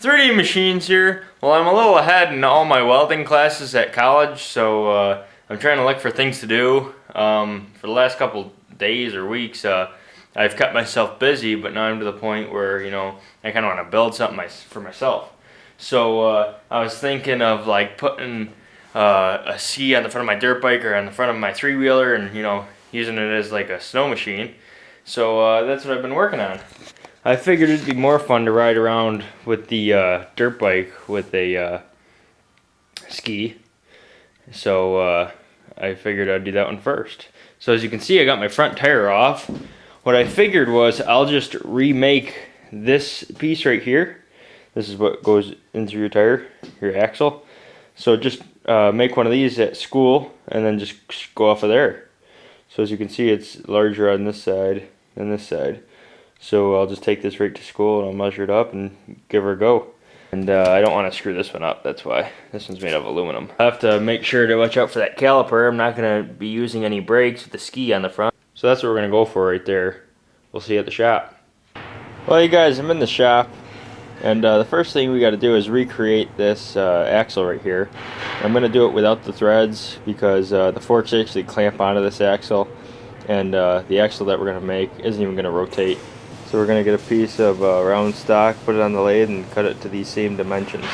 3D machines here. Well, I'm a little ahead in all my welding classes at college, so I'm trying to look for things to do. For the last couple days or weeks, I've kept myself busy, but now I'm to the point where, I kind of want to build something for myself. So I was thinking of like putting a ski on the front of my dirt bike or on the front of my three-wheeler and, using it as like a snow machine. So that's what I've been working on. I figured it'd be more fun to ride around with the dirt bike with a ski. So I figured I'd do that one first. So as you can see, I got my front tire off. What I figured was I'll just remake this piece right here. This is what goes into your tire, your axle. So just make one of these at school and then just go off of there. So as you can see, it's larger on this side than this side. So I'll just take this right to school and I'll measure it up and give her a go. And I don't want to screw this one up, that's why. This one's made of aluminum. I have to make sure to watch out for that caliper. I'm not going to be using any brakes with the ski on the front. So that's what we're going to go for right there. We'll see you at the shop. Well, you guys, I'm in the shop. And the first thing we got to do is recreate this axle right here. I'm going to do it without the threads because the forks actually clamp onto this axle. And the axle that we're going to make isn't even going to rotate. So we're going to get a piece of round stock, put it on the lathe, and cut it to these same dimensions.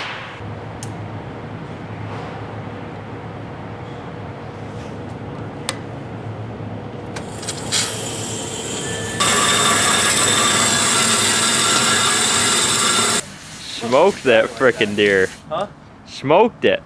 Smoked that frickin' deer. Huh? Smoked it.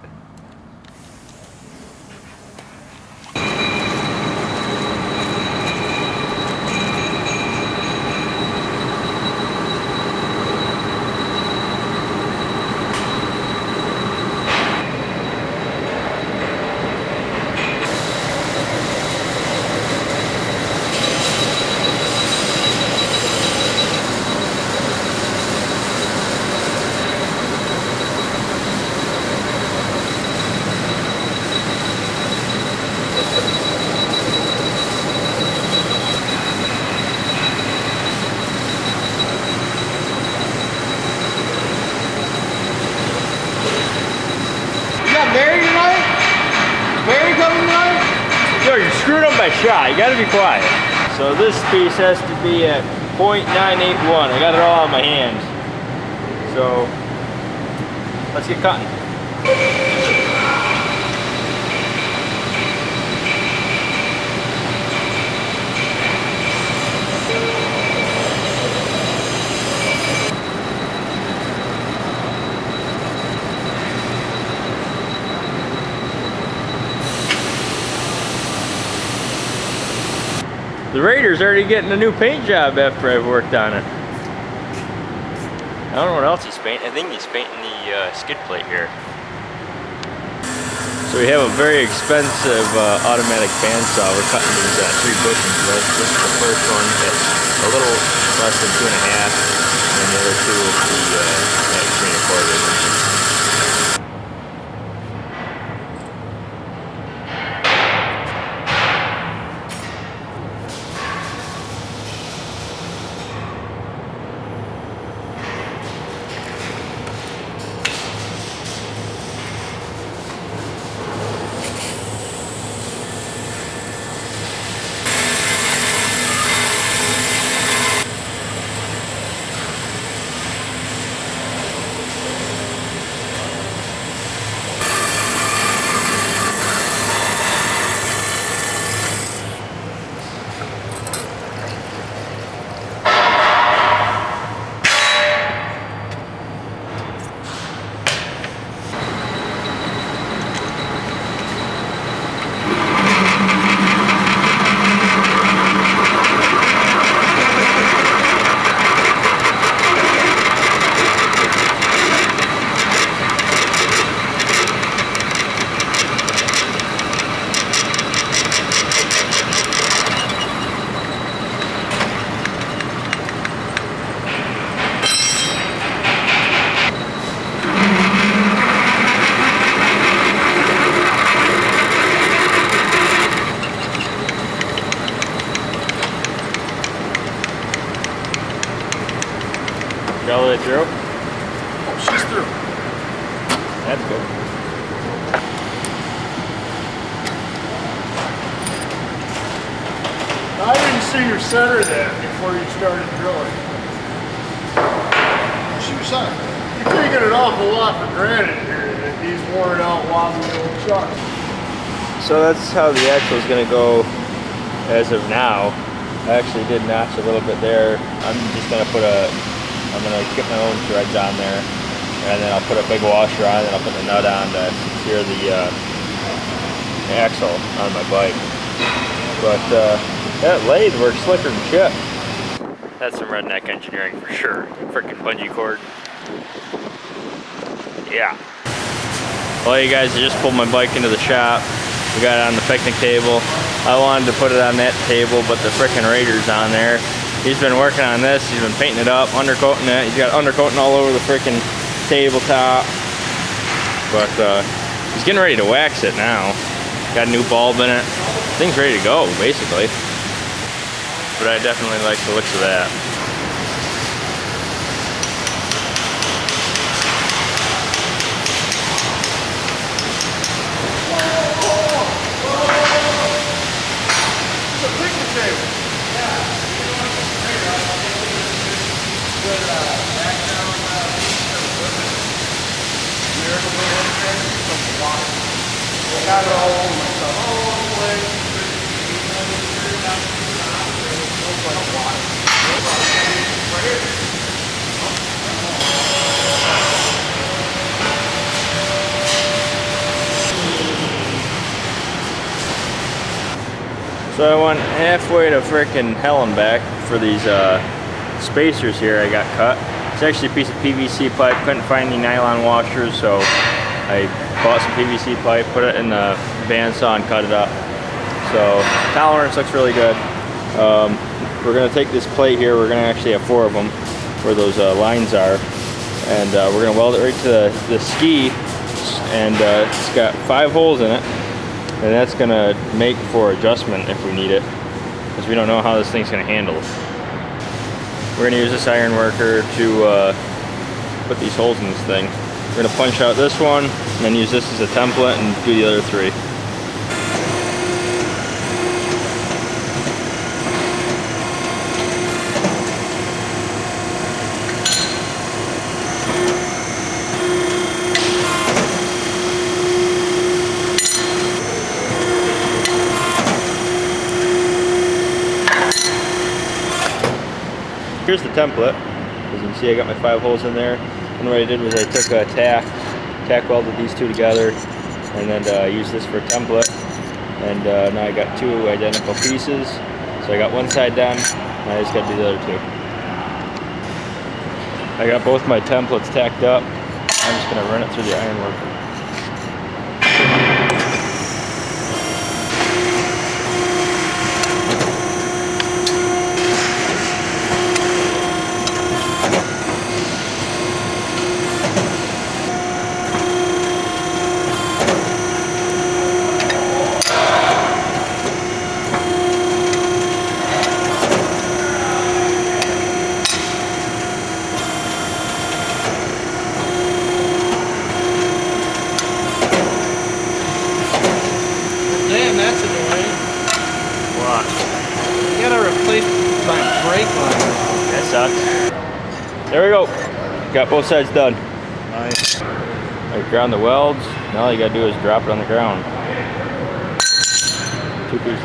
Yo, you're screwing up my shot. You gotta be quiet. So this piece has to be at .981. I got it all on my hands. So let's get cutting. The Raider's already getting a new paint job after I've worked on it. I don't know what else he's painting. I think he's painting the skid plate here. So we have a very expensive automatic bandsaw. We're cutting these 3 bushings with. This is the first one. It's a little less than 2.5, and the other 2 will be at 3 1/4 inches. That's good. I didn't see your center that before you started drilling. She was on. You're taking an awful lot for granted here that these worn out wobbly old trucks. So that's how the axle is going to go as of now. I actually did notch a little bit there. I'm just going to I'm going to get my own threads on there, and then I'll put a big washer on, and I'll put the nut on to secure the axle on my bike. But that lathe works slicker than shit. That's some redneck engineering for sure. Freaking bungee cord. Yeah. Well, you guys, I just pulled my bike into the shop. We got it on the picnic table. I wanted to put it on that table, but the frickin' Raider's on there. He's been working on this. He's been painting it up, undercoating it. He's got undercoating all over the frickin' tabletop. But he's getting ready to wax it now. Got a new bulb in it. Thing's ready to go, basically. But I definitely like the looks of that. Got it all over myself. All the way. So I went halfway to frickin' hell and back for these spacers here I got cut. It's actually a piece of PVC pipe. Couldn't find any nylon washers, so I bought some PVC pipe, put it in the bandsaw and cut it up. So tolerance looks really good. We're gonna take this plate here. We're gonna actually have 4 of them where those lines are, and we're gonna weld it right to the ski, and it's got 5 holes in it, and that's gonna make for adjustment if we need it, because we don't know how this thing's gonna handle. We're gonna use this iron worker to put these holes in this thing. We're gonna punch out this one, and then use this as a template and do the other 3. Here's the template. As you can see, I got my 5 holes in there. And what I did was I took a tack welded these 2 together, and then used this for a template. And now I got 2 identical pieces. So I got one side done, and I just got to do the other 2. I got both my templates tacked up. I'm just going to run it through the iron worker. Damn, that's annoying. What? You gotta replace my brake liner. That sucks. There we go. Got both sides done. Nice. I ground the welds. Now all you gotta do is drop it on the ground. 2 pieces.